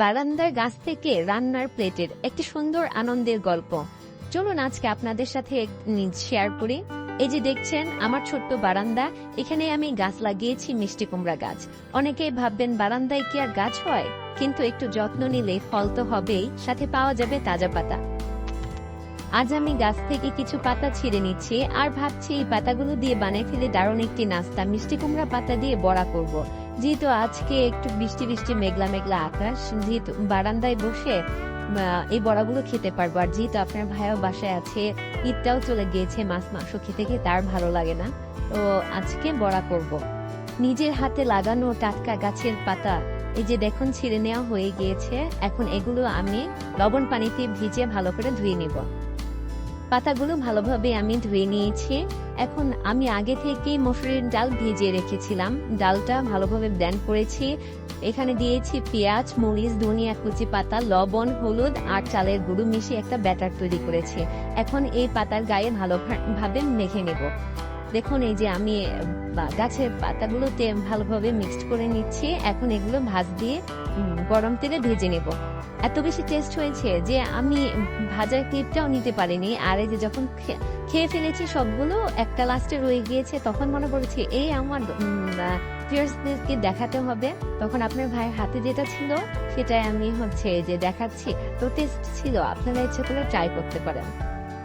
বারান্দার গাছ থেকে রান্নার প্লেটের একটি সুন্দর আনন্দের গল্প। চলুন আজকে আপনাদের সাথে শেয়ার করি। এই যে দেখছেন আমার ছোট্ট বারান্দা, এখানে আমি গাছ লাগিয়েছি মিষ্টি কুমড়া গাছ। অনেকেই ভাববেন বারান্দায় কি আর গাছ হয়, কিন্তু একটু যত্ন নিলে ফল তো হবেই, সাথে পাওয়া যাবে তাজা পাতা। আজ আমি গাছ থেকে কিছু পাতা ছিঁড়ে নিচ্ছি আর ভাবছি এই পাতাগুলো দিয়ে বানিয়ে ফেলে দারুণ একটি নাস্তা, মিষ্টি কুমড়া পাতা দিয়ে বড়া করব। যেহেতু আজকে একটু বৃষ্টি বৃষ্টি মেঘলা মেঘলা আকাশ, যেহেতু বারান্দায় বসে এই বড়াগুলো খেতে পারবো। আর যেহেতু আপনার ভাইও বাসায় আছে, ঈদটাও চলে গিয়েছে, মাছ মাংস খেতে খেতে তার ভালো লাগে না, তো আজকে বড়া করব। নিজের হাতে লাগানো টাটকা গাছের পাতা এই যে দেখুন ছিঁড়ে নেওয়া হয়ে গিয়েছে। এখন এগুলো আমি লবণ পানিতে ভিজে ভালো করে ধুয়ে নিব। পাতাগুলো ভালোভাবে আমি ধুয়ে নিয়েছি। এখন আমি আগে থেকেই মসুরির ডাল ভিজিয়ে রেখেছিলাম, ডালটা ভালোভাবে ব্লেন্ড করেছি। এখানে দিয়েছি পেঁয়াজ, মরিচ, ধনিয়া কুচি, পাতা, লবণ, হলুদ আর চালের গুঁড়ো মিশিয়ে একটা ব্যাটার তৈরি করেছি। এখন এই পাতার গায়ে ভালোভাবে মেখে নেব। দেখুন এই যে আমি গাছের পাতাগুলোতে ভালোভাবে মিক্সড করে নিচ্ছি। এখন এগুলো ভাজ দিয়ে গরম তেলে ভেজে নেব। এত বেশি টেস্ট হয়েছে যে আমি ভাজার ক্লিপটাও নিতে পারিনি। আর এই যে যখন খেয়ে ফেলেছি সবগুলো, একটা লাস্টে রয়ে গিয়েছে, তখন মনে পড়েছে এই আমার ভিউয়ার্সদেরকে দেখাতে হবে। তখন আপনার ভাইয়ের হাতে যেটা ছিল সেটাই আমি যে দেখাচ্ছি। তো টেস্ট ছিল, আপনারা ইচ্ছে করলে ট্রাই করতে পারেন।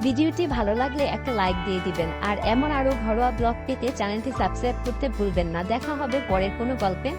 ভিডিওটি ভালো লাগলে একটা লাইক দিয়ে দিবেন, আর এমন আরো ঘরোয়া ব্লগ পেতে চ্যানেলটি সাবস্ক্রাইব করতে ভুলবেন না। দেখা হবে পরের কোনো গল্পে।